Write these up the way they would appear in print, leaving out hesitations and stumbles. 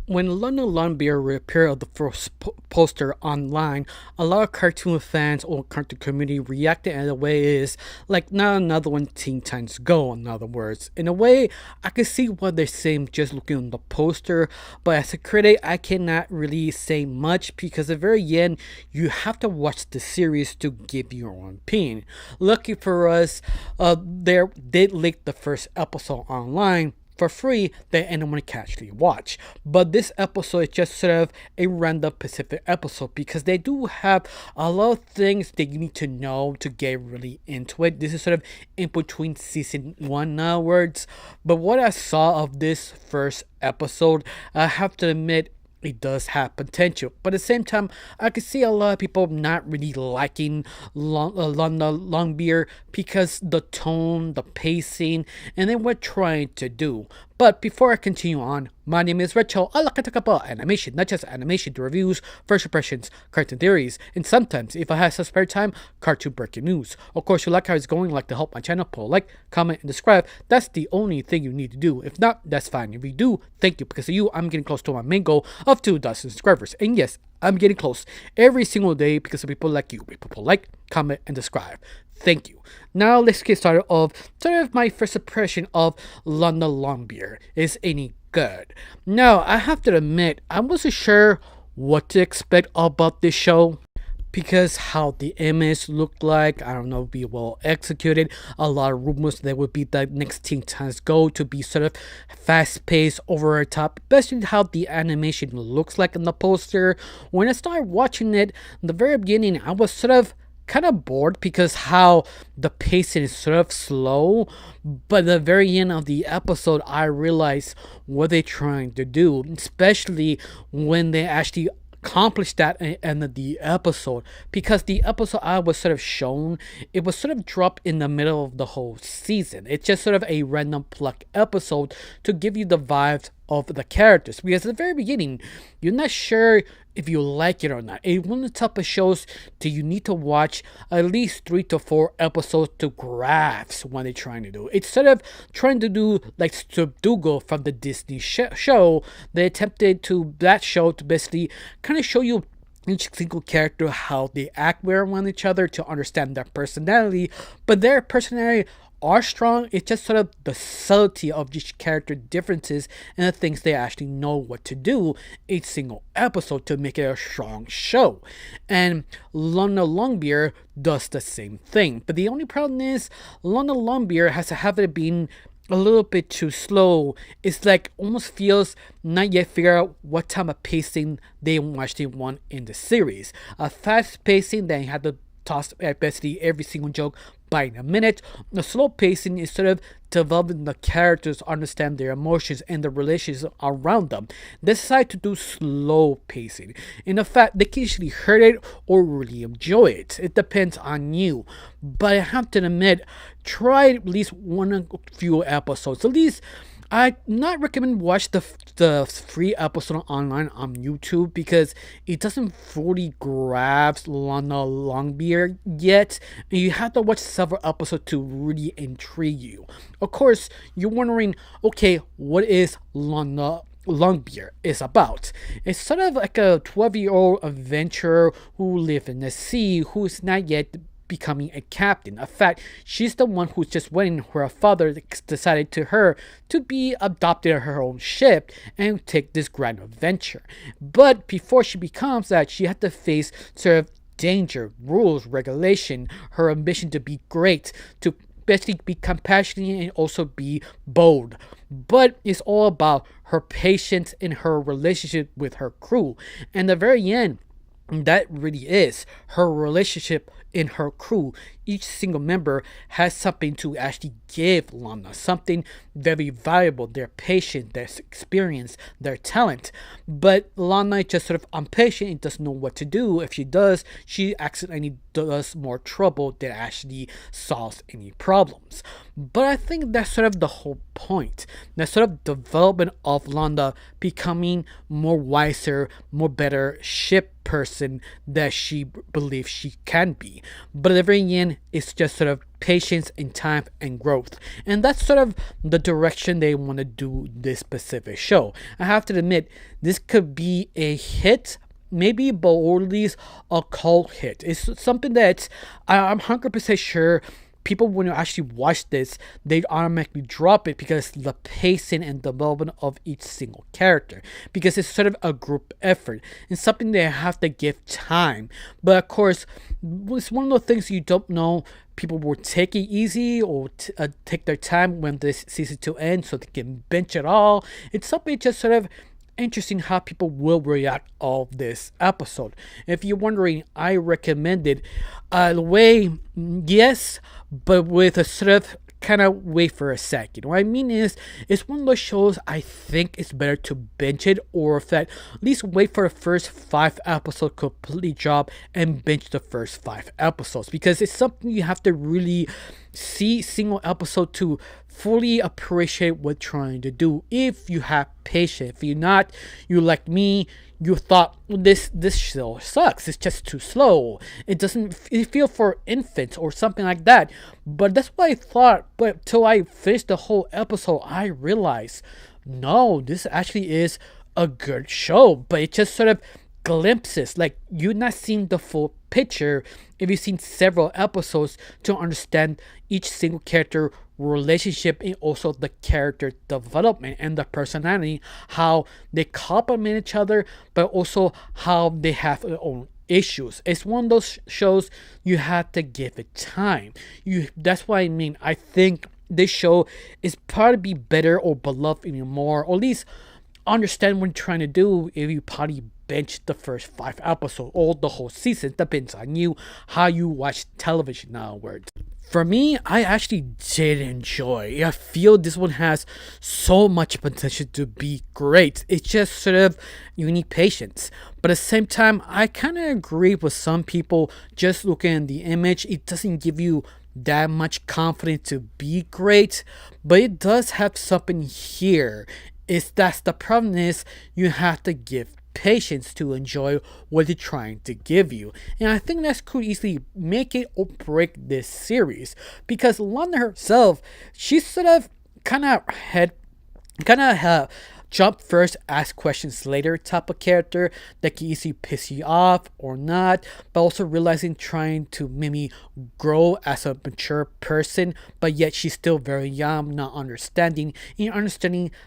When London Longbeard appeared of the first poster online, a lot of cartoon fans or cartoon community reacted in a way is like not another one Teen Titans Go, in other words. In a way, I can see what they're saying just looking on the poster, but as a critic, I cannot really say much because at the very end, you have to watch the series to give your own opinion. Lucky for us, they did leak the first episode online for free that anyone can actually watch. But this episode is just sort of a random Pacific episode because they do have a lot of things that you need to know to get really into it. This is sort of in between season one words. But what I saw of this first episode, I have to admit it does have potential, but at the same time, I can see a lot of people not really liking Longbeard because the tone, the pacing, and then what trying to do. But before I continue on, my name is Rachel. I like to talk about animation, not just animation, to reviews, first impressions, cartoon theories, and sometimes, if I have some spare time, cartoon breaking news. Of course, you like how it's going, like to help my channel, pull like, comment, and subscribe. That's the only thing you need to do. If not, that's fine. If you do, thank you. Because of you, I'm getting close to my main goal of 2,000 subscribers. And yes, I'm getting close every single day because of people like you. People like, comment, and subscribe. Thank you. Now let's get started of sort of my first impression of London Longbeard. Is any good? Now I have to admit I wasn't sure what to expect about this show because how the image looked like, I don't know, be well executed. A lot of rumors that would be the next Teen Titans Go to be sort of fast paced, over the top, especially how the animation looks like in the poster. When I started watching it, in the very beginning, I was sort of kind of bored because how the pacing is sort of slow, but at the very end of the episode I realized what they're trying to do, especially when they actually accomplished that at the end of the episode, because the episode I was sort of shown, it was sort of dropped in the middle of the whole season. It's just sort of a random pluck episode to give you the vibes of the characters, because at the very beginning you're not sure if you like it or not. It's one of the type of shows that you need to watch at least 3 to 4 episodes to grasp what they're trying to do. It's sort of trying to do like Subdugo from the Disney show. They attempted to that show to basically kind of show you each single character how they act with one each other to understand their personality, but their personality are strong. It's just sort of the subtlety of each character differences and the things they actually know what to do each single episode to make it a strong show. And London Longbeard does the same thing. But the only problem is London Longbeard has a habit of being a little bit too slow. It's like almost feels not yet figure out what type of pacing they actually want in the series. A fast pacing that you have to toss at basically every single joke by a minute. The slow pacing is sort of developing the characters, understand their emotions and the relations around them. They decide to do slow pacing. In fact, they can usually hurt it or really enjoy it. It depends on you. But I have to admit, try at least one or few episodes. At least I not recommend watch the free episode online on YouTube because it doesn't fully grasp Lana Longbeard yet. And you have to watch several episodes to really intrigue you. Of course, you're wondering, okay, what is Lana Longbeard is about? It's sort of like a 12-year-old adventurer who lives in the sea who is not yet becoming a captain. In fact, she's the one who's just waiting for her father decided to her to be adopted on her own ship and take this grand adventure. But before she becomes that, she had to face sort of danger, rules, regulation, her ambition to be great, to basically be compassionate and also be bold. But it's all about her patience and her relationship with her crew. And the very end, that really is her relationship in her crew. Each single member has something to actually give Lana, something very valuable, their patience, their experience, their talent. But Lana is just sort of impatient and doesn't know what to do. If she does, she accidentally does more trouble than actually solves any problems. But I think that's sort of the whole point. That sort of development of Lana becoming more wiser, more better ship person that she believes she can be. But at the very end, again, it's just sort of patience and time and growth. And that's sort of the direction they want to do this specific show. I have to admit, this could be a hit, maybe, but or at least a cult hit. It's something that I'm 100% sure people, when you actually watch this, they'd automatically drop it because the pacing and development of each single character, because it's sort of a group effort and something they have to give time. But of course, it's one of those things you don't know. People will take it easy or take their time when this season 2 ends so they can binge it all. It's something just sort of interesting how people will react of this episode. If you're wondering, I recommend it. The way, yes, but with a sort of kind of wait for a second. What I mean is, it's one of those shows I think it's better to binge it, or if that, at least wait for the first 5 episodes completely drop and binge the first 5 episodes, because it's something you have to really see single episode to fully appreciate what trying to do. If you have patience, if you're not, you like me, you thought this show sucks, it's just too slow, it doesn't feel for infants or something like that. But that's what I thought, but till I finished the whole episode, I realized, no, this actually is a good show, but it just sort of glimpses, like you're not seeing the full picture if you've seen several episodes to understand each single character relationship and also the character development and the personality, how they complement each other, but also how they have their own issues. It's one of those shows you have to give it time. That's what I mean. I think this show is probably better or beloved even more, or at least understand what you're trying to do if you probably binge the first 5 episodes or the whole season. Depends on you, how you watch television nowadays. For me, I actually did enjoy. I feel this one has so much potential to be great. It's just sort of, you need patience. But at the same time, I kind of agree with some people. Just looking at the image, it doesn't give you that much confidence to be great. But it does have something here. That's the problem is, you have to give patience to enjoy what they're trying to give you. And I think that could easily make it or break this series, because Lana herself, she's sort of kind of jump first, ask questions later type of character that can easily piss you off or not, but also realizing trying to maybe grow as a mature person, but yet she's still very young, not understanding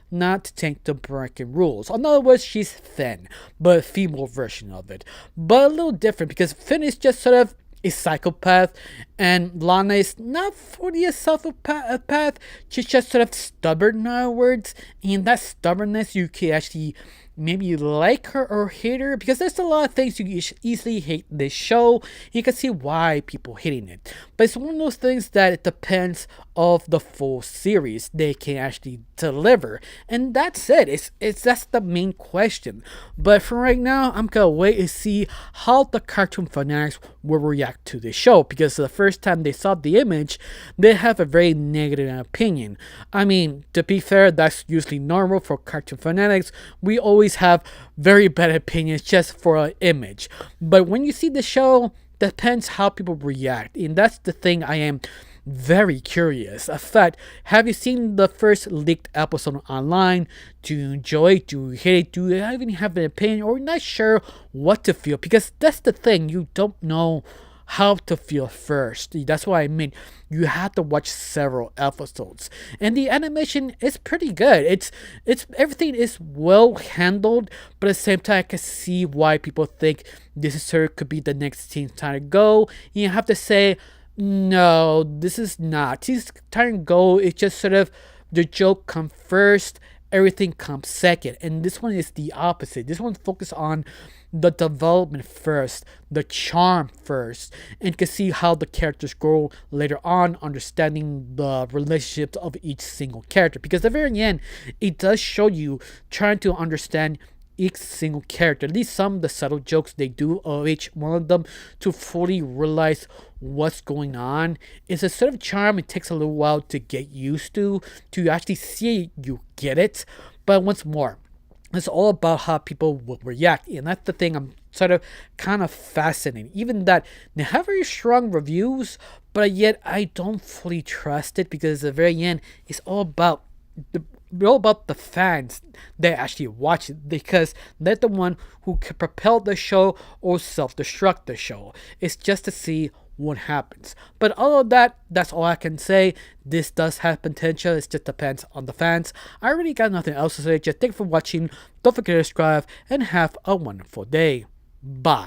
not to take the breaking rules. In other words, she's Finn, but a female version of it. But a little different, because Finn is just sort of a psychopath, and Lana is not fully a psychopath. She's just sort of stubborn, in other words, and that stubbornness, you can actually maybe like her or hate her, because there's a lot of things you easily hate this show. You can see why people hating it, but it's one of those things that it depends of the full series they can actually deliver, and that's it. That's the main question. But for right now, I'm gonna wait and see how the cartoon fanatics will react to this show, because the first time they saw the image, they have a very negative opinion. I mean, to be fair, that's usually normal for cartoon fanatics. We always have very bad opinions just for an image. But when you see the show, depends how people react, and that's the thing I am very curious. In fact, have you seen the first leaked episode online? Do you enjoy it? Do you hate it? Do you even have an opinion, or not sure what to feel? Because that's the thing, you don't know how to feel first. That's what I mean. You have to watch several episodes, and the animation is pretty good. It's everything is well handled, but at the same time, I can see why people think this is could be the next Teen Titan Go. You have to say, no, this is not. Teen Titan Go, it's just sort of the joke comes first, everything comes second. And this one is the opposite. This one focuses on the development first, the charm first, and you can see how the characters grow later on, understanding the relationships of each single character. Because at the very end, it does show you trying to understand each single character, at least some of the subtle jokes they do of each one of them, to fully realize what's going on. It's a sort of charm it takes a little while to get used to actually see you get it. But once more, it's all about how people will react, and that's the thing I'm sort of kind of fascinated. Even that they have very strong reviews, but yet I don't fully trust it because at the very end, it's the all about the fans that actually watch it because they're the one who can propel the show or self-destruct the show. It's just to see what happens. But all of that, that's all I can say. This does have potential. It just depends on the fans. I really got nothing else to say. Just thank you for watching. Don't forget to subscribe and have a wonderful day. Bye.